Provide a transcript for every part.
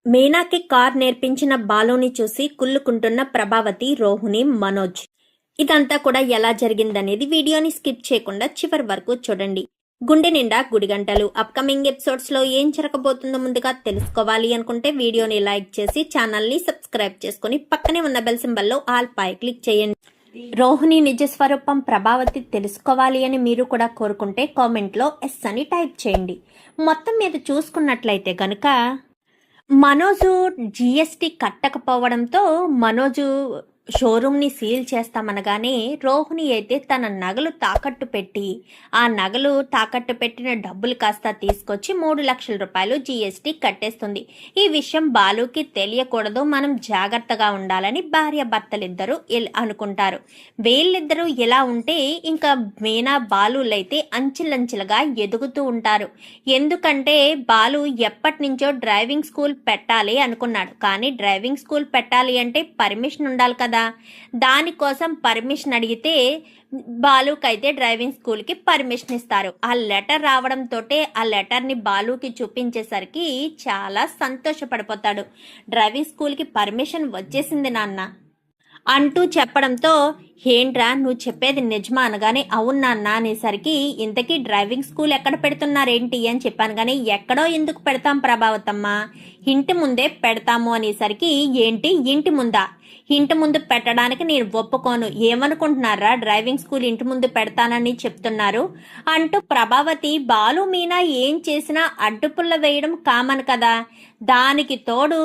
మీనాకి car నేర్పించిన బాలుని చూసి కుళ్ళుకుంటున్న ప్రభావతి, రోహిణి, మనోజ్. ఇదంతా కూడా ఎలా జరిగిందనేది వీడియోని స్కిప్ చేయకుండా చివరి వరకు చూడండి. గుండె నిండా గుడిగంటలు అప్కమింగ్ ఎపిసోడ్స్ లో ఏం జరగబోతుందో ముందుగా తెలుసుకోవాలి అనుకుంటే వీడియోని లైక్ చేసి ఛానల్ ని సబ్స్క్రైబ్ చేసుకుని పక్కనే ఉన్న బెల్ సింబల్ లో ఆల్ పై క్లిక్ చేయండి. రోహిణి నిజస్వరూపం ప్రభావతి తెలుసుకోవాలి అని మీరు కూడా కోరుకుంటే కామెంట్ లో ఎస్ అని టైప్ చేయండి. మొత్తం మీద చూసుకున్నట్లయితే గనుక మనోజు జిఎస్టి కట్టకపోవడంతో మనోజు షోరూమ్ని సీల్ చేస్తామనగానే రోహిణి అయితే తన నగలు తాకట్టు పెట్టి ఆ నగలు తాకట్టు పెట్టిన డబ్బులు కాస్త తీసుకొచ్చి 3 లక్షల రూపాయలు జిఎస్టి కట్టేస్తుంది. ఈ విషయం బాలుకి తెలియకూడదు, మనం జాగ్రత్తగా ఉండాలని భార్యాభర్తలిద్దరూ అనుకుంటారు. వీళ్ళిద్దరూ ఎలా ఉంటే ఇంకా మీనా బాలులైతే అంచెలంచెలుగా ఎదుగుతూ ఉంటారు. ఎందుకంటే బాలు ఎప్పటి నుంచో డ్రైవింగ్ స్కూల్ పెట్టాలి అనుకున్నాడు. కానీ డ్రైవింగ్ స్కూల్ పెట్టాలి అంటే పర్మిషన్ ఉండాలి కదా. దానికోసం పర్మిషన్ అడిగితే బాలుకైతే డ్రైవింగ్ స్కూల్కి పర్మిషన్ ఇస్తారు. ఆ లెటర్ రావడంతో ఆ లెటర్ని బాలుకి చూపించేసరికి చాలా సంతోషపడిపోతాడు. డ్రైవింగ్ స్కూల్కి పర్మిషన్ వచ్చేసింది నాన్న అంటూ చెప్పడంతో ఏంట్రా నువ్వు చెప్పేది నిజమా అనగానే అవును నాన్న అనేసరికి ఇంతకీ డ్రైవింగ్ స్కూల్ ఎక్కడ పెడుతున్నారేంటి అని చెప్పాను. కానీ ఎక్కడో ఎందుకు పెడతాం ప్రభావతమ్మ, ఇంటి ముందే పెడతాము అనేసరికి ఏంటి ఇంటి ముందా? ఇంటి ముందు పెట్టడానికి నేను ఒప్పుకోను, ఏమనుకుంటున్నారా డ్రైవింగ్ స్కూల్ ఇంటి ముందు పెడతానని చెప్తున్నారు అంటూ ప్రభావతి బాలు మీనా ఏం చేసినా అడ్డుపుల్ల వేయడం కామన్ కదా. దానికి తోడు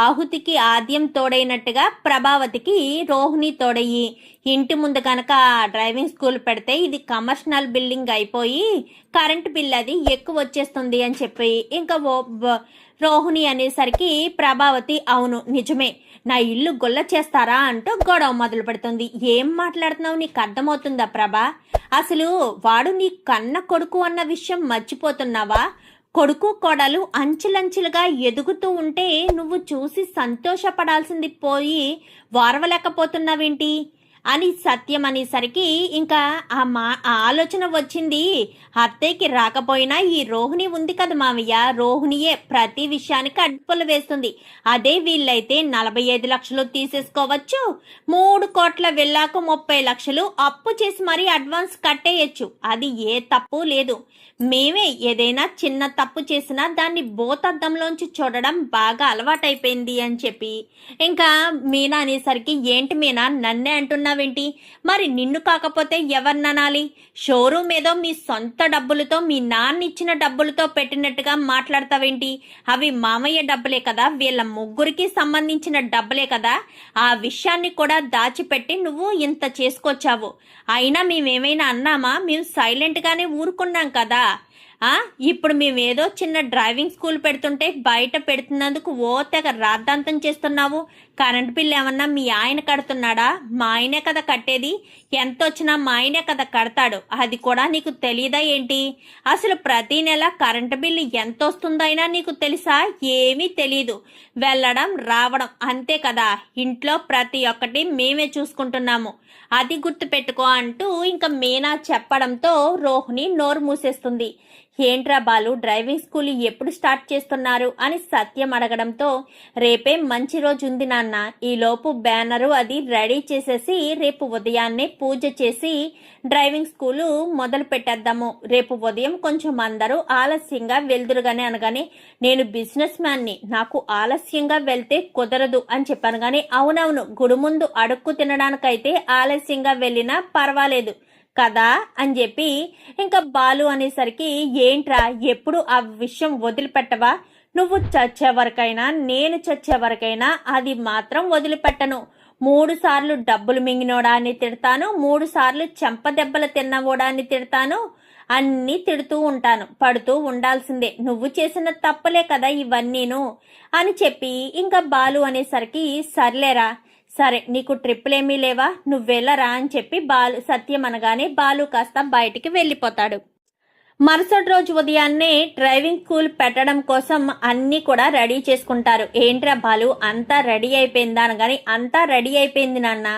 ఆహుతికి ఆద్యం తోడైనట్టుగా ప్రభావతికి రోహిణి తోడయ్యి ఇంటి ముందు కనుక డ్రైవింగ్ స్కూల్ పెడితే ఇది కమర్షియల్ బిల్డింగ్ అయిపోయి కరెంట్ బిల్ అది ఎక్కువ వచ్చేస్తుంది అని చెప్పి ఇంకా రోహిణి అనేసరికి ప్రభావతి అవును నిజమే, నా ఇల్లు గొల్ల చేస్తారా అంటూ గొడవ మొదలు పెడుతుంది. ఏం మాట్లాడుతున్నావు, నీకు అర్థమవుతుందా ప్రభా? అసలు వాడు నీ కన్న కొడుకు అన్న విషయం మర్చిపోతున్నావా? కొడుకు కోడలు అంచులంచులుగా ఎదుగుతూ ఉంటే నువ్వు చూసి సంతోషపడాల్సింది పోయి వారవలేకపోతున్నావేంటి అని సత్యం అనేసరికి ఇంకా ఆ ఆలోచన వచ్చింది. అత్తయ్యకి రాకపోయినా ఈ రోహిణి ఉంది కదా మావయ్య, రోహిణియే ప్రతి విషయానికి అడ్డుపులు వేస్తుంది. అదే వీళ్ళైతే 45 లక్షలు తీసేసుకోవచ్చు, 3 కోట్ల వెళ్ళాక 30 లక్షలు అప్పు చేసి మరీ అడ్వాన్స్ కట్టేయచ్చు. అది ఏ తప్పు లేదు. మేమే ఏదైనా చిన్న తప్పు చేసినా దాన్ని బోతద్దంలోంచి చూడడం బాగా అలవాటైపోయింది అని చెప్పి ఇంకా మీనా అనేసరికి ఏంటి మీనా నన్నే అంటున్నావేంటి, మరి నిన్ను కాకపోతే ఎవరిననాలి? షోరూమ్ ఏదో మీ సొంత డబ్బులతో మీ నాన్న ఇచ్చిన డబ్బులతో పెట్టినట్టుగా మాట్లాడతావేంటి? అవి మామయ్య డబ్బులే కదా, వీళ్ళ ముగ్గురికి సంబంధించిన డబ్బులే కదా. ఆ విషయాన్ని కూడా దాచిపెట్టి నువ్వు ఇంత చేసుకొచ్చావు. అయినా మేమేమైనా అన్నామా? మేము సైలెంట్ గానే ఊరుకున్నాం కదా. ఇప్పుడు మేమేదో చిన్న డ్రైవింగ్ స్కూల్ పెడుతుంటే బయట పెడుతున్నందుకు ఓ తెగ రాద్ధాంతం చేస్తున్నావు. కరెంట్ బిల్ ఏమన్నా మీ ఆయన కడుతున్నాడా? మా ఆయనే కదా కట్టేది, ఎంత వచ్చినా మా ఆయనే కదా కడతాడు. అది కూడా నీకు తెలియదా ఏంటి? అసలు ప్రతి నెల కరెంటు బిల్లు ఎంత వస్తుందైనా నీకు తెలుసా? ఏమీ తెలీదు. వెళ్ళడం రావడం అంతే కదా. ఇంట్లో ప్రతి ఒక్కటి మేమే చూసుకుంటున్నాము, అది గుర్తు పెట్టుకో అంటూ ఇంకా మీనా చెప్పడంతో రోహిణి నోరు మూసేస్తుంది. ఏంట్రా బాలు డ్రైవింగ్ స్కూల్ ఎప్పుడు స్టార్ట్ చేస్తున్నారు అని సత్యం అడగడంతో రేపే మంచి రోజు ఉంది నాన్న, ఈలోపు బ్యానరు అది రెడీ చేసేసి రేపు ఉదయాన్నే పూజ చేసి డ్రైవింగ్ స్కూలు మొదలు పెట్టేద్దాము. రేపు ఉదయం కొంచెం అందరూ ఆలస్యంగా వెళ్దురుగానే అనగానే నేను బిజినెస్ మ్యాన్ని, నాకు ఆలస్యంగా వెళ్తే కుదరదు అని చెప్పాను. కానీ అవునవును గుడి ముందు అడుక్కు తినడానికైతే ఆలస్యంగా వెళ్ళినా పర్వాలేదు కదా అని చెప్పి ఇంకా బాలు అనేసరికి ఏంట్రా ఎప్పుడు ఆ విషయం వదిలిపెట్టవా? నువ్వు చచ్చే వరకైనా నేను చచ్చే వరకైనా అది మాత్రం వదిలిపెట్టను. 3 సార్లు డబ్బులు మింగినోడాన్ని తిడతాను, 3 సార్లు చెంపదెబ్బలు తిన్నవోడాన్ని తిడతాను, అన్నీ తిడుతూ ఉంటాను, పడుతూ ఉండాల్సిందే. నువ్వు చేసిన తప్పులే కదా ఇవన్నీను అని చెప్పి ఇంకా బాలు అనేసరికి సర్లేరా, సరే నీకు ట్రిప్పులేమీ లేవా, నువ్వెళ్ళరా అని చెప్పి సత్యం అనగానే బాలు కాస్త బయటికి వెళ్ళిపోతాడు. మరుసటి రోజు ఉదయాన్నే డ్రైవింగ్ స్కూల్ పెట్టడం కోసం అన్ని కూడా రెడీ చేసుకుంటారు. ఏంట్రా బాలు అంతా రెడీ అయిపోయిందా అనగానే అంతా రెడీ అయిపోయింది నాన్న,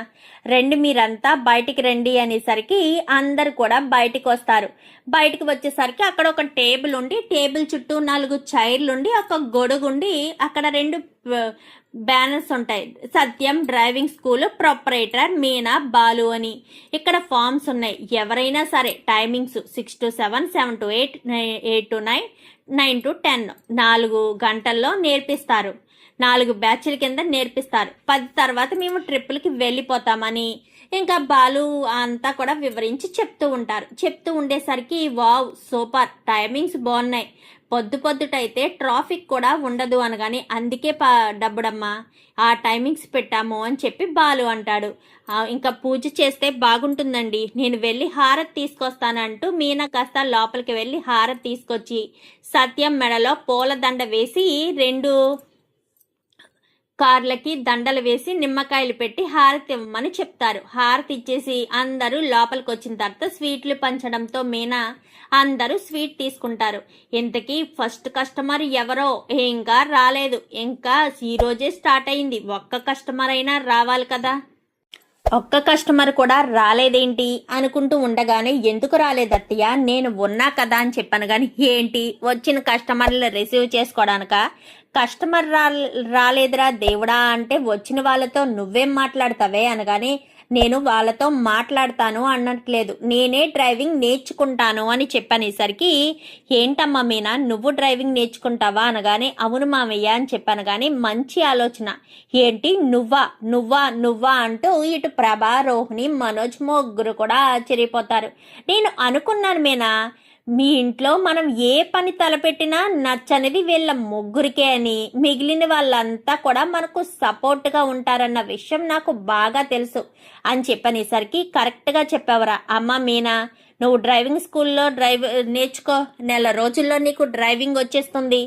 రండి మీరంతా బయటికి రండి అనేసరికి అందరు కూడా బయటికి వస్తారు. బయటకు వచ్చేసరికి అక్కడ ఒక టేబుల్ ఉండి, టేబుల్ చుట్టూ 4 చైర్లు ఉండి, ఒక గొడుగు ఉండి, అక్కడ 2 బ్యానర్స్ ఉంటాయి. Satyam driving school proprietor Meena Balu అని. ఇక్కడ ఫామ్స్ ఉన్నాయి. ఎవరైనా సరే timings 6 to 7, 7 to 8, 8 to 9, 9 to 10 4 గంటల్లో నేర్పిస్తారు. 4 బ్యాచ్ల కింద నేర్పిస్తారు. 10 తర్వాత మేము ట్రిప్పులకి వెళ్ళిపోతామని ఇంకా బాలు అంతా కూడా వివరించి చెప్తూ ఉంటారు. చెప్తూ ఉండేసరికి వావ్ సూపర్, టైమింగ్స్ బాగున్నాయి, పొద్దుటైతే ట్రాఫిక్ కూడా ఉండదు అనగాని అందుకే డబ్బుడమ్మా ఆ టైమింగ్స్ పెట్టాము అని చెప్పి బాలు అంటాడు. ఇంకా పూజ చేస్తే బాగుంటుందండి, నేను వెళ్ళి హారతి తీసుకొస్తానంటూ మీనా కాస్త లోపలికి వెళ్ళి హారతి తీసుకొచ్చి సత్యం మెడలో పూలదండ వేసి 2 కార్లకి దండలు వేసి నిమ్మకాయలు పెట్టి హారతి ఇవ్వమని చెప్తారు. హారతి ఇచ్చేసి అందరూ లోపలికి వచ్చిన తర్వాత స్వీట్లు పంచడంతో మీనా అందరూ స్వీట్ తీసుకుంటారు. ఇంతకీ ఫస్ట్ కస్టమర్ ఎవరో ఇంకా రాలేదు. ఇంకా ఈ రోజే స్టార్ట్ అయింది. ఒక్క కస్టమర్ అయినా రావాలి కదా. ఒక్క కస్టమర్ కూడా రాలేదేంటి అనుకుంటూ ఉండగానే ఎందుకు రాలేదత్తయ్య, నేను ఉన్నా కదా అని చెప్పాను. కానీ ఏంటి వచ్చిన కస్టమర్లు రిసీవ్ చేసుకోవడానిక? కస్టమర్ రాలేదురా దేవుడా అంటే వచ్చిన వాళ్ళతో నువ్వేం మాట్లాడతావే అనగానే నేను వాళ్ళతో మాట్లాడతాను అన్నట్లేదు, నేనే డ్రైవింగ్ నేర్చుకుంటాను అని చెప్పనేసరికి ఏంటమ్మా మీనా నువ్వు డ్రైవింగ్ నేర్చుకుంటావా అనగానే అవును మామయ్య అని చెప్పాను. కానీ మంచి ఆలోచన, ఏంటి నువ్వా నువ్వా నువ్వా అంటూ ఇటు ప్రభా, రోహిణి, మనోజ్ ముగ్గురు కూడా ఆశ్చర్యపోతారు. నేను అనుకున్నాను మీనా మీ ఇంట్లో మనం ఏ పని తలపెట్టినా నచ్చనిది వీళ్ళ ముగ్గురికే అని, మిగిలిన వాళ్ళంతా కూడా మనకు సపోర్ట్గా ఉంటారన్న విషయం నాకు బాగా తెలుసు అని చెప్పనేసరికి కరెక్ట్గా చెప్పావరా అమ్మ మీనా, నువ్వు డ్రైవింగ్ స్కూల్లో నేర్చుకో, 1 నెల రోజుల్లో నీకు డ్రైవింగ్ వచ్చేస్తుంది.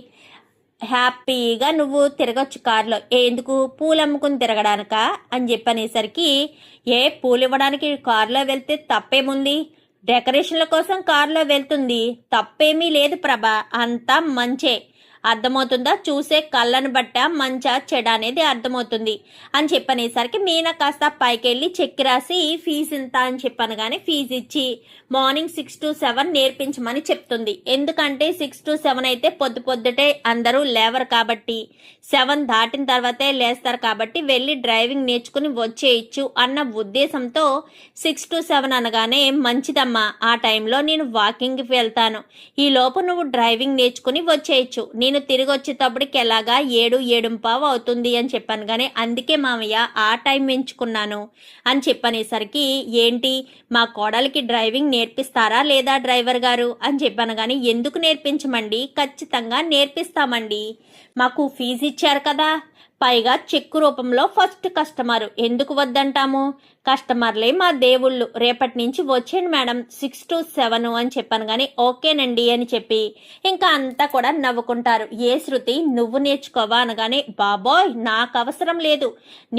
హ్యాపీగా నువ్వు తిరగచ్చు కారులో. ఎందుకు పూలు అమ్ముకుని తిరగడానిక అని చెప్పనేసరికి పూలు ఇవ్వడానికి కారులో వెళ్తే తప్పేముంది, డెకరేషన్ల కోసం కారులో వెళ్తుంది, తప్పేమీ లేదు ప్రభా, అంతా మంచే. అర్థమవుతుందా, చూసే కళ్ళను బట్ట మంచా చెడ అనేది అర్థమవుతుంది అని చెప్పనేసరికి మీనా కాస్త పైకి వెళ్ళి చెక్ రాసి ఫీజు ఇంత అని చెప్పాను. కానీ ఫీజు ఇచ్చి మార్నింగ్ 6 to 7 నేర్పించమని చెప్తుంది. ఎందుకంటే 6 to 7 అయితే పొద్దుటే అందరూ లేవరు కాబట్టి, 7 దాటిన తర్వాతే లేస్తారు కాబట్టి వెళ్ళి డ్రైవింగ్ నేర్చుకుని వచ్చేయచ్చు అన్న ఉద్దేశంతో 6 to 7 అనగానే మంచిదమ్మా, ఆ టైంలో నేను వాకింగ్కి వెళ్తాను, ఈ లోపు నువ్వు డ్రైవింగ్ నేర్చుకుని వచ్చేయచ్చు, నేను తిరిగి వచ్చేటప్పటికి ఎలాగా 7:15 అవుతుంది అని చెప్పాను. కానీ అందుకే మామయ్య ఆ టైం ఎంచుకున్నాను అని చెప్పనేసరికి ఏంటి మా కోడలికి డ్రైవింగ్ నేర్పిస్తారా లేదా డ్రైవర్ గారు అని చెప్పాను. కానీ ఎందుకు నేర్పించమండి, ఖచ్చితంగా నేర్పిస్తామండి, మాకు ఫీజు ఇచ్చారు కదా, పైగా చెక్కు రూపంలో ఫస్ట్ కస్టమర్, ఎందుకు వద్దంటాము, కస్టమర్లే మా దేవుళ్ళు, రేపటి నుంచి వచ్చేయండి మేడం 6 to 7 అని చెప్పాను. కానీ ఓకేనండి అని చెప్పి ఇంకా అంతా కూడా నవ్వుకుంటారు. ఏ శృతి నువ్వు నేర్చుకోవా అనగానే బాబోయ్ నాకు అవసరం లేదు,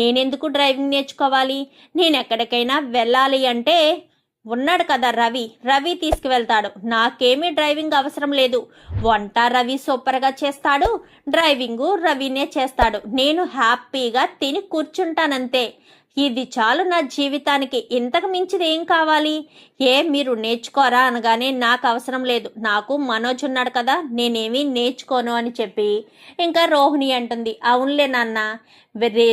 నేనెందుకు డ్రైవింగ్ నేర్చుకోవాలి, నేను ఎక్కడికైనా వెళ్ళాలి అంటే ఉన్నాడు కదా రవి తీసుకువెళ్తాడు, నాకేమీ డ్రైవింగ్ అవసరం లేదు, వంట రవి సూపర్గా చేస్తాడు, డ్రైవింగు రవినే చేస్తాడు, నేను హ్యాపీగా తిని కూర్చుంటానంతే, ఇది చాలు నా జీవితానికి, ఇంతకు మించిది ఏం కావాలి, మీరు నేర్చుకోరా అనగానే నాకు అవసరం లేదు, నాకు మనోజ్ ఉన్నాడు కదా, నేనేమీ నేర్చుకోను అని చెప్పి ఇంకా రోహిణి అంటుంది అవునులే నాన్న,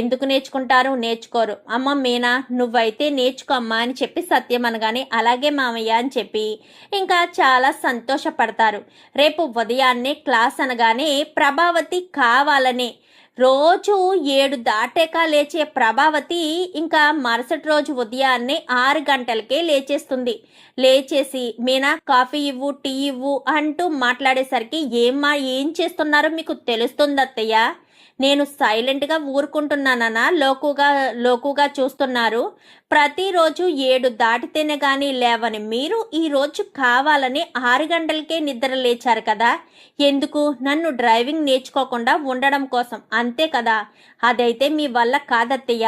ఎందుకు నేర్చుకుంటారు, నేర్చుకోరు, అమ్మ మీనా నువ్వైతే నేర్చుకోమ్మా అని చెప్పి సత్యం అనగానే అలాగే మామయ్య అని చెప్పి ఇంకా చాలా సంతోషపడతారు. రేపు ఉదయాన్నే క్లాస్ అనగానే ప్రభావతి కావాలనే రోజు 7 దాటాక లేచే ప్రభావతి ఇంకా మరుసటి రోజు ఉదయాన్నే 6 గంటలకే లేచేస్తుంది. లేచేసి మీనా కాఫీ ఇవ్వు, టీ ఇవ్వు అంటూ మాట్లాడేసరికి ఏం చేస్తున్నారో మీకు తెలుస్తుంది అత్తయ్య, నేను సైలెంట్గా ఊరుకుంటున్నానన్నా లోకుగా చూస్తున్నారు, ప్రతిరోజు 7 దాటితేనే కానీ లేవని మీరు ఈరోజు కావాలని 6 గంటలకే నిద్ర లేచారు కదా, ఎందుకు, నన్ను డ్రైవింగ్ నేర్చుకోకుండా ఉండడం కోసం అంతే కదా, అదైతే మీ వల్ల కాదత్తయ్య,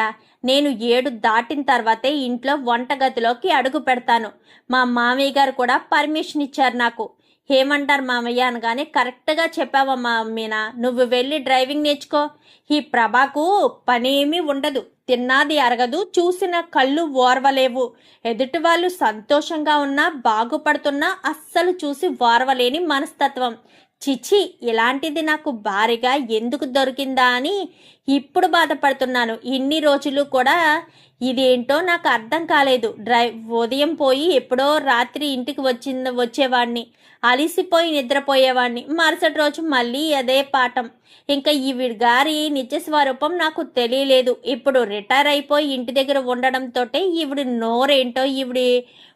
నేను 7 దాటిన తర్వాతే ఇంట్లో వంటగదిలోకి అడుగు పెడతాను, మా మామయ్య గారు కూడా పర్మిషన్ ఇచ్చారు నాకు, ఏమంటారు మామయ్య అనగానే, కరెక్ట్గా చెప్పావమ్మా మీనా, నువ్వు వెళ్ళి డ్రైవింగ్ నేర్చుకో. ఈ ప్రభాకు పనేమీ ఉండదు, తిన్నాది అరగదు, చూసిన కళ్ళు ఓర్వలేవు. ఎదుటి వాళ్ళు సంతోషంగా ఉన్నా బాగుపడుతున్నా అస్సలు చూసి ఓర్వలేని మనస్తత్వం. చిచి, ఇలాంటిది నాకు భారీగా ఎందుకు దొరికిందా అని ఇప్పుడు బాధపడుతున్నాను. ఇన్ని రోజులు కూడా ఇదేంటో నాకు అర్థం కాలేదు. ఉదయం పోయి ఎప్పుడో రాత్రి ఇంటికి వచ్చేవాడిని, అలిసిపోయి నిద్రపోయేవాడిని. మరుసటి రోజు మళ్ళీ అదే పాఠం. ఇంకా ఈవిడ గారి నిజ స్వరూపం నాకు తెలియలేదు. ఇప్పుడు రిటైర్ అయిపోయి ఇంటి దగ్గర ఉండడంతో ఈవిడి నోరేంటో, ఈవిడి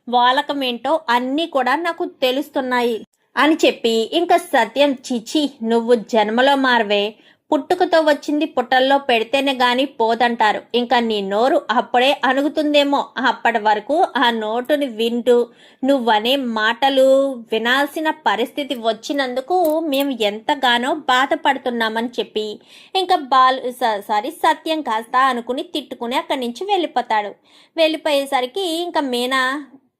వాలకం ఏంటో అన్నీ కూడా నాకు తెలుస్తున్నాయి అని చెప్పి ఇంకా సత్యం, చిచి నువ్వు జన్మలో మారవే, పుట్టుకతో వచ్చింది పుట్టల్లో పెడితేనే గాని పోదంటారు. ఇంకా నీ నోరు అప్పుడే అణుగుతుందేమో. అప్పటి వరకు ఆ నోటుని వింటూ నువ్వనే మాటలు వినాల్సిన పరిస్థితి వచ్చినందుకు మేము ఎంతగానో బాధపడుతున్నామని చెప్పి ఇంకా సత్యం కాస్త అనుకుని తిట్టుకుని అక్కడి నుంచి వెళ్ళిపోతాడు. వెళ్ళిపోయేసరికి ఇంకా మీనా,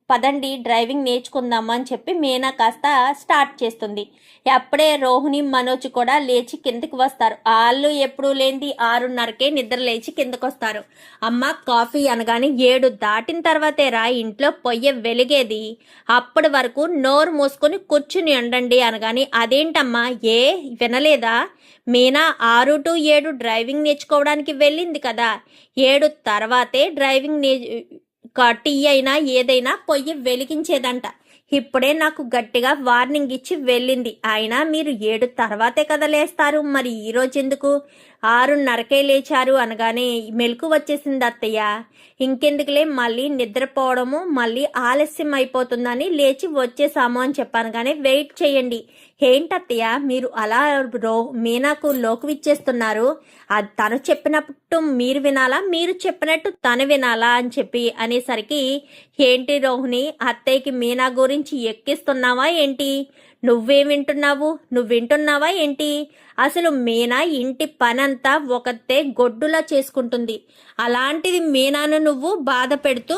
పదండి డ్రైవింగ్ నేర్చుకుందాము అని చెప్పి మీనా కాస్త స్టార్ట్ చేస్తుంది. అప్పుడే రోహిణి, మనోజ్ కూడా లేచి కిందకి వస్తారు. వాళ్ళు ఎప్పుడు లేనిది 6:30కే నిద్ర లేచి కిందకు వస్తారు. అమ్మ కాఫీ అనగానే 7 దాటిన తర్వాతేరా ఇంట్లో పొయ్యి వెలిగేది, అప్పటి వరకు నోరు మూసుకొని కూర్చుని ఉండండి అనగాని, అదేంటమ్మా ఏ వినలేదా? మీనా 6 to 7 డ్రైవింగ్ నేర్చుకోవడానికి వెళ్ళింది కదా, 7 తర్వాతే డ్రైవింగ్ టీ అయినా ఏదైనా పొయ్యి వెలిగించేదంట. ఇప్పుడే నాకు గట్టిగా వార్నింగ్ ఇచ్చి వెళ్ళింది. అయినా మీరు 7 తర్వాతే కదా లేస్తారు, మరి ఈరోజు ఎందుకు 6:30కే లేచారు అనగానే మెలకు వచ్చేసింది అత్తయ్య. ఇంకెందుకులే మళ్ళీ నిద్రపోవడము, మళ్ళీ ఆలస్యం అయిపోతుందని లేచి వచ్చేసాము అని చెప్పాను. కానీ వెయిట్ చేయండి. ఏంటత్తయ్య మీరు అలా మీనాకు లోకు ఇచ్చేస్తున్నారు? అది తను చెప్పినట్టు మీరు వినాలా, మీరు చెప్పినట్టు తను వినాలా అని చెప్పి అనేసరికి, ఏంటి రోహిణి, అత్తయ్యకి మీనా గురించి ఎక్కిస్తున్నావా ఏంటి? నువ్వు వింటున్నావా ఏంటి? అసలు మీనా ఇంటి పనంతా ఒకతే గొడ్డులా చేసుకుంటుంది. అలాంటిది మీనాను నువ్వు బాధ పెడుతూ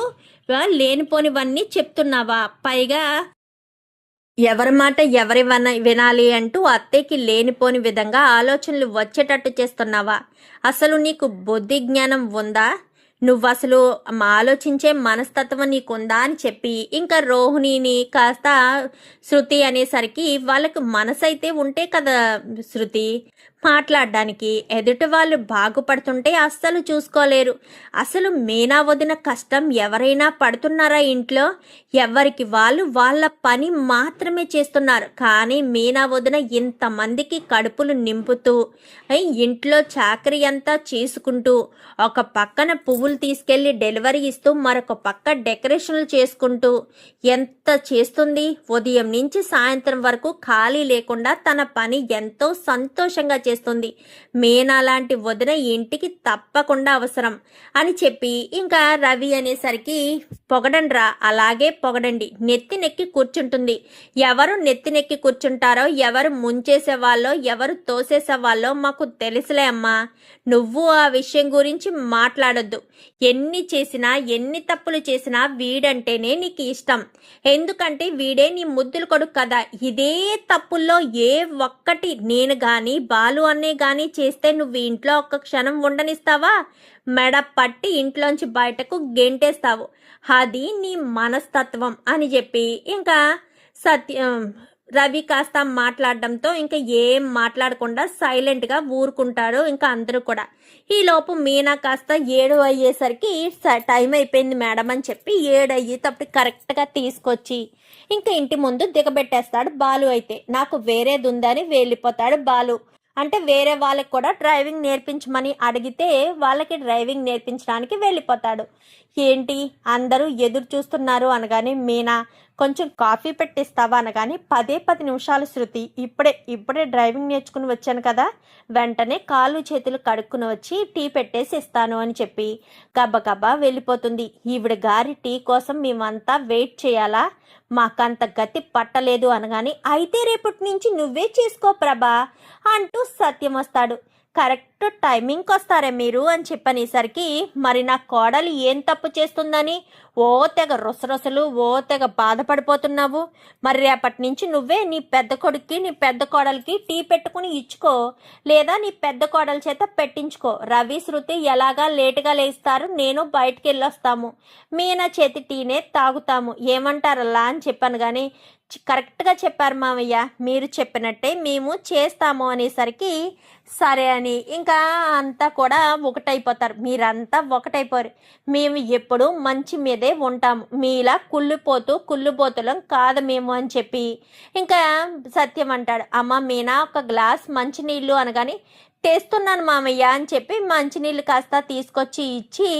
లేనిపోనివన్నీ చెప్తున్నావా? పైగా ఎవరి మాట ఎవరి వినాలి అంటూ అత్తయ్యకి లేనిపోని విధంగా ఆలోచనలు వచ్చేటట్టు చేస్తున్నావా? అసలు నీకు బుద్ధి జ్ఞానం ఉందా? నువ్వు అసలు ఆలోచించే మనస్తత్వం నీకుందా అని చెప్పి ఇంకా రోహిణిని కాస్త శృతి అనేసరికి, వాళ్ళకు మనసైతే ఉంటే కదా శృతి మాట్లాడడానికి, ఎదుటి వాళ్ళు బాగుపడుతుంటే అస్సలు చూసుకోలేరు. అసలు మీనా వదిన కష్టం ఎవరైనా పడుతున్నారా ఇంట్లో? ఎవరికి వాళ్ళు వాళ్ళ పని మాత్రమే చేస్తున్నారు. కానీ మీనా వదిన ఇంతమందికి కడుపులు నింపుతూ ఇంట్లో చాకరీ అంతా చేసుకుంటూ, ఒక పక్కన పువ్వులు తీసుకెళ్లి డెలివరీ ఇస్తూ, మరొక పక్క డెకరేషన్లు చేసుకుంటూ ఎంత చేస్తుంది. ఉదయం నుంచి సాయంత్రం వరకు ఖాళీ లేకుండా తన పని ఎంతో సంతోషంగా చేస్తుంది. మీనా లాంటి వదిన ఇంటికి తప్పకుండా అవసరం అని చెప్పి ఇంకా రవి అనేసరికి, పొగడండ్రా, అలాగే పొగడండి, నెత్తినెక్కి కూర్చుంటుంది. ఎవరు నెత్తినెక్కి కూర్చుంటారో, ఎవరు ముంచేసే వాళ్ళో, ఎవరు తోసేసే వాళ్ళో మాకు తెలుసులే అమ్మా. నువ్వు ఆ విషయం గురించి మాట్లాడొద్దు. ఎన్ని చేసినా ఎన్ని తప్పులు చేసినా వీడంటేనే నీకు ఇష్టం. ఎందుకంటే వీడే నీ ముద్దులు కొడుకు కదా. ఇదే తప్పుల్లో ఏ ఒక్కటి నేను గాని బాలు అన్నే గాని చేస్తే నువ్వు ఇంట్లో ఒక్క క్షణం ఉండనిస్తావా? మెడ పట్టి ఇంట్లోంచి బయటకు గెంటేస్తావు. అది నీ మనస్తత్వం అని చెప్పి ఇంకా రవి కాస్త మాట్లాడడంతో ఇంకా ఏం మాట్లాడకుండా సైలెంట్గా ఊరుకుంటారు ఇంకా అందరూ కూడా. ఈలోపు మీనా కాస్త 7 అయ్యేసరికి టైం అయిపోయింది మేడం అని చెప్పి 7 అయ్యేటప్పుడు కరెక్ట్గా తీసుకొచ్చి ఇంకా ఇంటి ముందు దిగబెట్టేస్తాడు బాలు. అయితే నాకు వేరేది ఉందని వెళ్ళిపోతాడు బాలు. అంటే వేరే వాళ్ళకి కూడా డ్రైవింగ్ నేర్పించమని అడిగితే వాళ్ళకి డ్రైవింగ్ నేర్పించడానికి వెళ్ళిపోతాడు. ఏంటి అందరూ ఎదురు చూస్తున్నారు అనగానే మీనా, కొంచెం కాఫీ పెట్టిస్తావా అనగానే 10 నిమిషాలు శృతి, ఇప్పుడే డ్రైవింగ్ నేర్చుకుని వచ్చాను కదా, వెంటనే కాళ్ళు చేతులు కడుక్కుని వచ్చి టీ పెట్టేసి ఇస్తాను అని చెప్పి గబ్బగబ్బా వెళ్ళిపోతుంది. ఈవిడ గారి టీ కోసం మేమంతా వెయిట్ చేయాలా? మాకంత గతి పట్టలేదు అనగానే, అయితే రేపటి నుంచి నువ్వే చేసుకో ప్రభా అంటూ సత్యం వస్తాడు. కరెక్ట్ టైమింగ్కి వస్తారే మీరు అని చెప్పనేసరికి మరి నా కోడలు ఏం తప్పు చేస్తుందని ఓ తెగ రొసరొసలు ఓ తెగ బాధపడిపోతున్నావు. మరి రేపటి నుంచి నువ్వే నీ పెద్ద కొడుక్కి నీ పెద్ద కోడలికి టీ పెట్టుకుని ఇచ్చుకో, లేదా నీ పెద్ద కోడల చేత పెట్టించుకో. రవి శృతి ఎలాగా లేటుగా లేస్తారు, నేను బయటికి వెళ్ళొస్తాము, మీనా చేతి టీనే తాగుతాము, ఏమంటారల్లా అని చెప్పాను. కానీ కరెక్ట్గా చెప్పారు మామయ్య, మీరు చెప్పినట్టే మేము చేస్తాము అనేసరికి సరే అని ఇంకా అంతా కూడా ఒకటైపోతారు. మీరంతా ఒకటైపోరు, మేము ఎప్పుడు మంచి మీదే ఉంటాము, మీలా కుళ్ళిపోతులం కాదు మేము అని చెప్పి ఇంకా సత్యం అంటాడు, అమ్మ మీనా ఒక గ్లాస్ మంచినీళ్ళు అనగాని తెస్తున్నాను మామయ్య అని చెప్పి మంచినీళ్ళు కాస్త తీసుకొచ్చి ఇచ్చి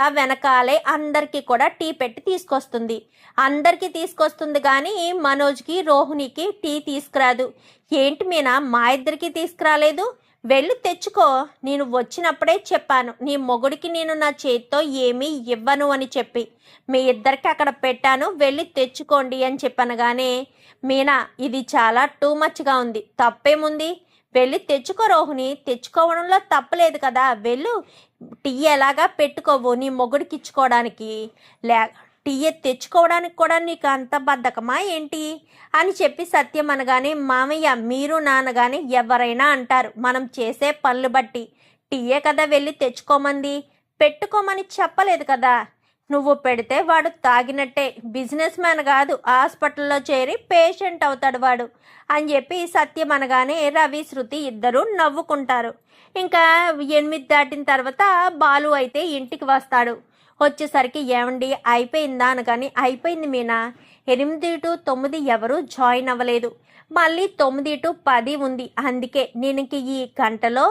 ఆ వెనకాలే అందరికీ కూడా టీ పెట్టి తీసుకొస్తుంది. అందరికీ తీసుకొస్తుంది కానీ మనోజ్కి రోహిణికి టీ తీసుకురాదు. ఏంటి మీనా మా ఇద్దరికి తీసుకురాలేదు, వెళ్ళు తెచ్చుకో, నేను వచ్చినప్పుడే చెప్పాను నీ మొగుడికి నేను నా చేతితో ఏమీ ఇవ్వను అని చెప్పి, మీ ఇద్దరికి అక్కడ పెట్టాను, వెళ్ళి తెచ్చుకోండి అని చెప్పాను. కానీ మీనా ఇది చాలా టూ మచ్గా ఉంది, తప్పేముంది, వెళ్ళి తెచ్చుకో రోహిణి, తెచ్చుకోవడంలో తప్పలేదు కదా, వెళ్ళు, టీ ఎలాగా పెట్టుకోవు నీ మొగుడికి ఇచ్చుకోవడానికి, టీ తెచ్చుకోవడానికి కూడా నీకు అంత బద్ధకమా ఏంటి అని చెప్పి సత్యం అనగానే మామయ్య మీరు నాన్నగానే ఎవరైనా అంటారు, మనం చేసే పనులు బట్టి టీయే కదా వెళ్ళి తెచ్చుకోమంది, పెట్టుకోమని చెప్పలేదు కదా, నువ్వు పెడితే వాడు తాగినట్టే, బిజినెస్ మ్యాన్ కాదు, హాస్పిటల్లో చేరి పేషెంట్ అవుతాడు వాడు అని చెప్పి సత్యం అనగానే రవి శృతి ఇద్దరు నవ్వుకుంటారు. ఇంకా 8 దాటిన తర్వాత బాలు అయితే ఇంటికి వస్తాడు. వచ్చేసరికి ఏమండి అయిపోయిందా అనగాని అయిపోయింది మీనా, 8 to 9 ఎవరు జాయిన్ అవ్వలేదు, మళ్ళీ 9 to 10 ఉంది, అందుకే నేను ఈ గంటలో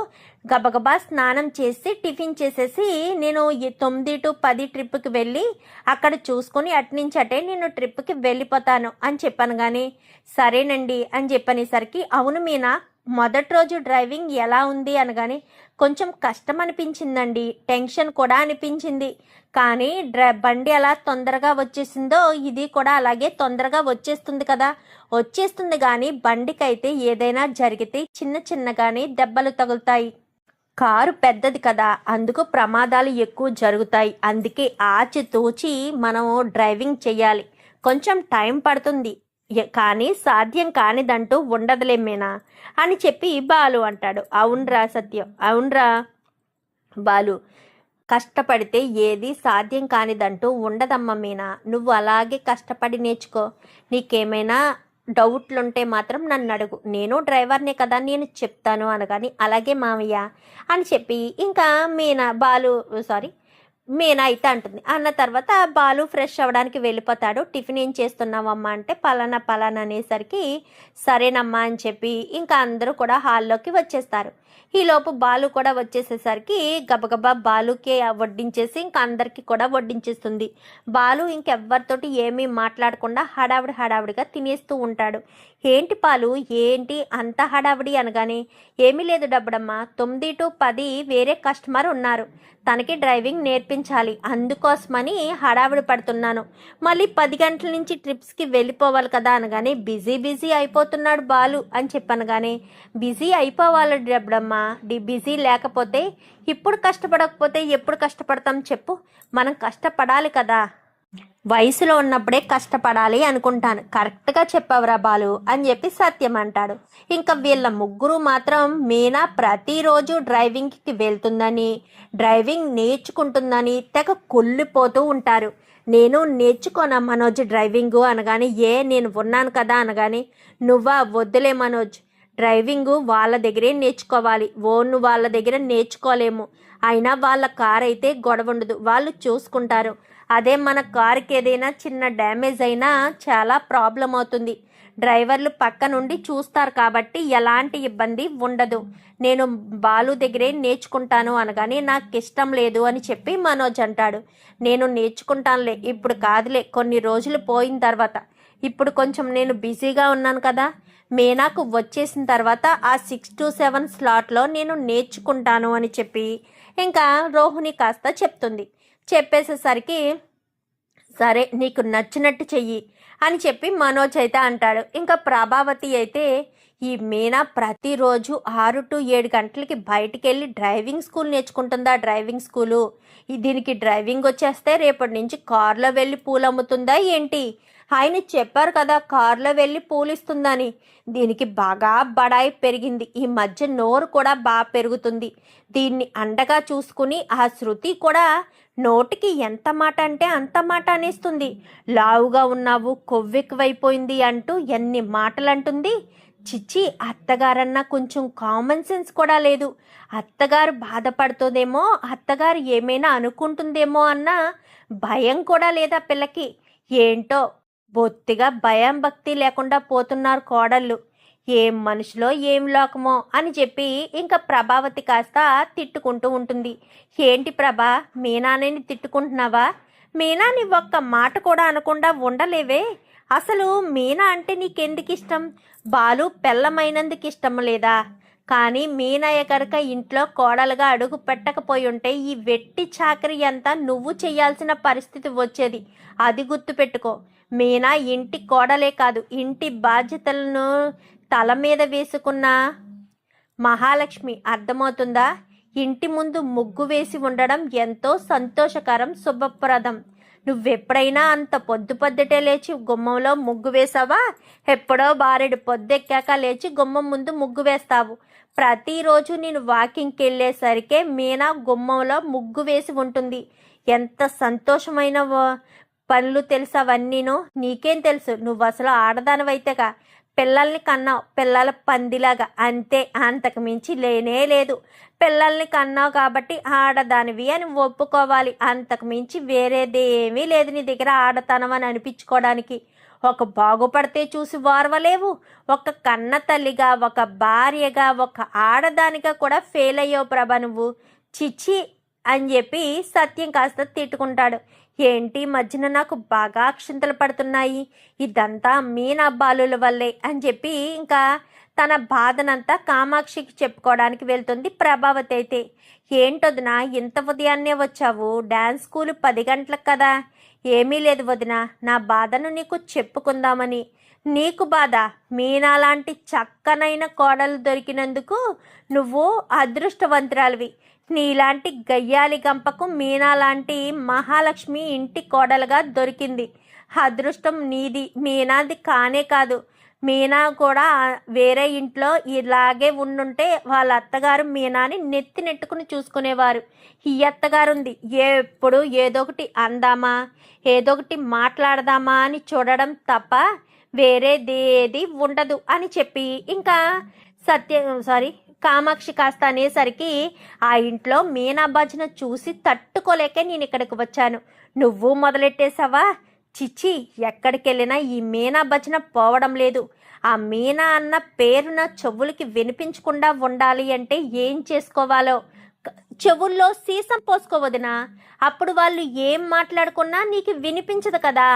గబగబా స్నానం చేసి టిఫిన్ చేసేసి నేను ఈ 9 to 10 ట్రిప్కి వెళ్ళి అక్కడ చూసుకొని అట్నుంచి అటే నేను ట్రిప్కి వెళ్ళిపోతాను అని చెప్పాను. కానీ సరేనండి అని చెప్పనేసరికి అవును మీనా మొదటి రోజు డ్రైవింగ్ ఎలా ఉంది అనగానే కొంచెం కష్టం అనిపించిందండి, టెన్షన్ కూడా అనిపించింది, కానీ బండి ఎలా తొందరగా వచ్చేసిందో ఇది కూడా అలాగే తొందరగా వచ్చేస్తుంది కదా, వచ్చేస్తుంది. కానీ బండికైతే ఏదైనా జరిగితే చిన్నగానే దెబ్బలు తగులుతాయి, కారు పెద్దది కదా, అందుకు ప్రమాదాలు ఎక్కువ జరుగుతాయి, అందుకే ఆచితూచి మనం డ్రైవింగ్ చేయాలి, కొంచెం టైం పడుతుంది, కానీ సాధ్యం కానిదంటూ ఉండదులేమేనా అని చెప్పి బాలు అంటాడు. అవునరా సత్యం, అవునరా బాలు, కష్టపడితే ఏది సాధ్యం కానిదంటూ ఉండదమ్మా మీనా, నువ్వు అలాగే కష్టపడి నేర్చుకో, నీకేమైనా డౌట్లుంటే మాత్రం నన్ను అడుగు, నేను డ్రైవర్నే కదా నేను చెప్తాను అనగాని అలాగే మామయ్య అని చెప్పి ఇంకా మీనా అయితే అంటుంది. అన్న తర్వాత బాలు ఫ్రెష్ అవ్వడానికి వెళ్ళిపోతాడు. టిఫిన్ ఏం చేస్తున్నావమ్మా అంటే పలానా అనేసరికి సరేనమ్మా అని చెప్పి ఇంకా అందరూ కూడా హాల్లోకి వచ్చేస్తారు. ఈలోపు బాలు కూడా వచ్చేసేసరికి గబగబా బాలుకే వడ్డించేసి ఇంకా అందరికీ కూడా వడ్డించేస్తుంది. బాలు ఇంకెవ్వరితోటి ఏమీ మాట్లాడకుండా హడావిడిగా తినేస్తూ ఉంటాడు. ఏంటి పాలు, ఏంటి అంత హడావిడి అనగానే ఏమీ లేదు డబ్బడమ్మ, 9 to 10 వేరే కస్టమర్ ఉన్నారు, తనకి డ్రైవింగ్ నేర్పించాలి, అందుకోసమని హడావిడి పడుతున్నాను, మళ్ళీ 10 గంటల నుంచి ట్రిప్స్కి వెళ్ళిపోవాలి కదా అనగానే బిజీ అయిపోతున్నాడు బాలు అని చెప్పాను. కానీ బిజీ అయిపోవాలి డబ్బడమ్మ, బిజీ లేకపోతే ఇప్పుడు కష్టపడకపోతే ఎప్పుడు కష్టపడతాం చెప్పు, మనం కష్టపడాలి కదా, వయసులో ఉన్నప్పుడే కష్టపడాలి అనుకుంటాను, కరెక్ట్గా చెప్పవరా బాలు అని చెప్పి సత్యం అంటాడు. ఇంకా వీళ్ళ ముగ్గురు మాత్రం మీనా ప్రతిరోజు డ్రైవింగ్కి వెళ్తుందని డ్రైవింగ్ నేర్చుకుంటుందని తెగ కొల్లిపోతూ ఉంటారు. నేను నేర్చుకోనా మనోజ్ డ్రైవింగు అనగానే నేను ఉన్నాను కదా అనగానే నువ్వా, వద్దులే మనోజ్, డ్రైవింగు వాళ్ళ దగ్గరే నేర్చుకోవాలి, ఓన్ వాళ్ళ దగ్గర నేర్చుకోలేము, అయినా వాళ్ళ కార్ అయితే గొడవ ఉండదు, వాళ్ళు చూసుకుంటారు, అదే మన కార్కి ఏదైనా చిన్న డ్యామేజ్ అయినా చాలా ప్రాబ్లం అవుతుంది, డ్రైవర్లు పక్క నుండి చూస్తారు కాబట్టి ఎలాంటి ఇబ్బంది ఉండదు, నేను బాలు దగ్గరే నేర్చుకుంటాను అనగానే నాకు ఇష్టం లేదు అని చెప్పి మనోజ్ అంటాడు. నేను నేర్చుకుంటానులే, ఇప్పుడు కాదులే, కొన్ని రోజులు పోయిన తర్వాత, ఇప్పుడు కొంచెం నేను బిజీగా ఉన్నాను కదా, మీనాకు వచ్చేసిన తర్వాత ఆ 6 to 7 స్లాట్లో నేను నేర్చుకుంటాను అని చెప్పి ఇంకా రోహిణి కాస్త చెప్తుంది. చెప్పేసేసరికి సరే నీకు నచ్చినట్టు చెయ్యి అని చెప్పి మనోజ్ అయితే అంటాడు. ఇంకా ప్రభావతి అయితే ఈ మీనా ప్రతిరోజు 6 to 7 గంటలకి బయటికి వెళ్ళి డ్రైవింగ్ స్కూల్ నేర్చుకుంటుందా? డ్రైవింగ్ స్కూలు దీనికి డ్రైవింగ్ వచ్చేస్తే రేపటి నుంచి కారులో వెళ్ళి పూలు అమ్ముతుందా ఏంటి? ఆయన చెప్పారు కదా కారులో వెళ్ళి పూలు ఇస్తుందని. దీనికి బాగా బడాయి పెరిగింది. ఈ మధ్య నోరు కూడా బాగా పెరుగుతుంది. దీన్ని అండగా చూసుకుని ఆ శృతి కూడా నోటికి ఎంత మాట అంటే అంత మాట అనేస్తుంది. లావుగా ఉన్నావు, కొవ్వెక్కువైపోయింది అంటూ ఎన్ని మాటలు అంటుంది. చిచ్చి, అత్తగారన్నా కొంచెం కామన్ సెన్స్ కూడా లేదు. అత్తగారు బాధపడుతుందేమో, అత్తగారు ఏమైనా అనుకుంటుందేమో అన్న భయం కూడా లేదా పిల్లకి. ఏంటో బొత్తిగా భయం భక్తి లేకుండా పోతున్నారు కోడళ్ళు. ఏం మనుషులో ఏం లోకమో అని చెప్పి ఇంకా ప్రభావతి కాస్త తిట్టుకుంటూ ఉంటుంది. ఏంటి ప్రభా, మీనాని తిట్టుకుంటున్నావా? మీనాని ఒక్క మాట కూడా అనకుండా ఉండలేవే. అసలు మీనా అంటే నీకెందుకు ఇష్టం? బాలు పెళ్ళమైనందుకు ఇష్టం లేదా? కానీ మీనయ్య కనుక ఇంట్లో కోడలుగా అడుగు పెట్టకపోయి ఉంటే ఈ వెట్టి చాకరీ అంతా నువ్వు చేయాల్సిన పరిస్థితి వచ్చేది. అది గుర్తుపెట్టుకో. మీనా ఇంటి కోడలే కాదు, ఇంటి బాధ్యతలను తల మీద వేసుకున్న మహాలక్ష్మి. అర్థమవుతుందా? ఇంటి ముందు ముగ్గు వేసి ఉండడం ఎంతో సంతోషకరం, శుభప్రదం. నువ్వెప్పుడైనా అంత పొద్దుటే లేచి గుమ్మంలో ముగ్గు వేసావా? ఎప్పుడో బారెడు పొద్దెక్కాక లేచి గుమ్మం ముందు ముగ్గు వేస్తావు. ప్రతిరోజు నేను వాకింగ్కి వెళ్ళేసరికే మీనా గుమ్మంలో ముగ్గు వేసి ఉంటుంది. ఎంత సంతోషమైన పనులు తెలుసు అవన్నీను. నీకేం తెలుసు? నువ్వు అసలు ఆడదానివైతేగా పిల్లల్ని కన్నావు, పిల్లల పందిలాగా, అంతే. అంతకు మించి లేనే లేదు. పిల్లల్ని కన్నావు కాబట్టి ఆడదానివి అని ఒప్పుకోవాలి. అంతకు మించి వేరేదేమీ లేదు నీ దగ్గర ఆడతనం అని అనిపించుకోవడానికి. ఒక బాగుపడితే చూసి వారవలేవు. ఒక కన్న తల్లిగా, ఒక భార్యగా, ఒక ఆడదానిగా కూడా ఫెయిల్ అయ్యావు ప్రభ నువ్వు. చిచ్చి అని చెప్పి సత్యం కాస్త తిట్టుకుంటాడు. ఏంటి మధ్యన నాకు బాగా అక్షింతలు పడుతున్నాయి, ఇదంతా మీనా బాలుల వల్లే అని చెప్పి ఇంకా తన బాధనంతా కామాక్షికి చెప్పుకోవడానికి వెళ్తుంది ప్రభావతి. అయితే ఏంటొదినా ఇంత ఉదయాన్నే వచ్చావు? డ్యాన్స్ స్కూల్ 10 గంటలకు కదా. ఏమీ లేదు వదిన, నా బాధను నీకు చెప్పుకుందామని. నీకు బాధ? మీనా లాంటి చక్కనైన కోడలు దొరికినందుకు నువ్వు అదృష్టవంతురాలివి. నీలాంటి గయ్యాలి గంపకు మీనా లాంటి మహాలక్ష్మి ఇంటి కోడలుగా దొరికింది. అదృష్టం నీది, మీనాది కానే కాదు. మీనా కూడా వేరే ఇంట్లో ఇలాగే ఉండుంటే వాళ్ళ అత్తగారు మీనాని నెత్తుకుని చూసుకునేవారు. ఈ అత్తగారుంది ఎప్పుడు ఏదో ఒకటి అందామా, ఏదో ఒకటి మాట్లాడదామా అని చూడడం తప్ప వేరేదేది ఉండదు అని చెప్పి ఇంకా కామాక్షి కాస్త అనేసరికి ఆ ఇంట్లో మీనా భజన చూసి తట్టుకోలేక నేను ఇక్కడికి వచ్చాను. నువ్వు మొదలెట్టేశావా? చిచ్చి, ఎక్కడికి వెళ్ళినా ఈ మీనా భజన పోవడం లేదు. ఆ మీనా అన్న పేరున చెవులకి వినిపించకుండా ఉండాలి అంటే ఏం చేసుకోవాలో? చెవుల్లో సీసం పోసుకోవదినా. అప్పుడు వాళ్ళు ఏం మాట్లాడుకున్నా నీకు వినిపించదు కదా.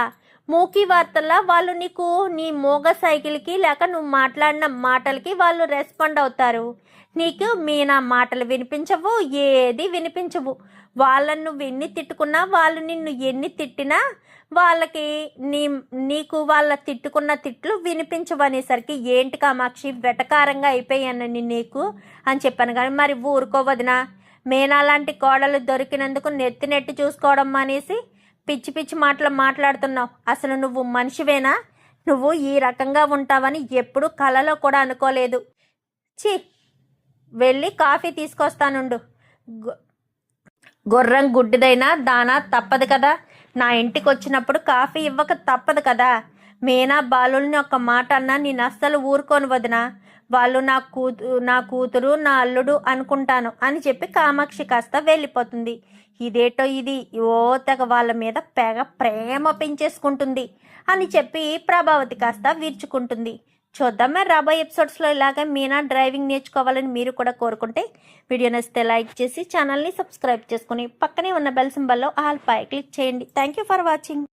మూకీ వార్తల్లా వాళ్ళు నీకు నీ మోగ సైకిల్కి లేక నువ్వు మాట్లాడిన మాటలకి వాళ్ళు రెస్పాండ్ అవుతారు. నీకు మీనా మాటలు వినిపించవు, ఏది వినిపించవు. వాళ్ళని నువ్వు ఎన్ని తిట్టుకున్నా, వాళ్ళు నిన్ను ఎన్ని తిట్టినా వాళ్ళకి నీకు వాళ్ళ తిట్టుకున్న తిట్లు వినిపించవు అనేసరికి ఏంటి కామాక్షి వెటకారంగా అయిపోయాను నీకు అని చెప్పాను. కానీ మరి ఊరుకోవదినా. మీనా లాంటి కోడలు దొరికినందుకు నెత్తి చూసుకోవడం అనేసి పిచ్చి పిచ్చి మాటలు మాట్లాడుతున్నావు. అసలు నువ్వు మనిషివేనా? నువ్వు ఈ రకంగా ఉంటావని ఎప్పుడూ కలలో కూడా అనుకోలేదు. ఛీ, వెళ్ళి కాఫీ తీసుకొస్తానుండు. గుర్రం గుడ్డిదైనా దానా తప్పదు కదా. నా ఇంటికి వచ్చినప్పుడు కాఫీ ఇవ్వక తప్పదు కదా. మీనా బాలుల్ని ఒక మాట అన్నా నేను అస్సలు ఊరుకోను వదినా. వాళ్ళు నా కూతురు నా అల్లుడు అనుకుంటాను అని చెప్పి కామాక్షి కాస్త వెళ్ళిపోతుంది. ఇదేటో ఇది తెగ వాళ్ళ మీద ప్రేమ పెంచేసుకుంటుంది అని చెప్పి ప్రభావతి కాస్త వీర్చుకుంటుంది. చూద్దామే రాబోయే ఎపిసోడ్స్లో ఇలాగే మీనా డ్రైవింగ్ నేర్చుకోవాలని మీరు కూడా కోరుకుంటే వీడియో నచ్చితే లైక్ చేసి ఛానల్ని సబ్స్క్రైబ్ చేసుకుని పక్కనే ఉన్న బెల్ సింబల్లో ఆల్ పై క్లిక్ చేయండి. Thank you for watching.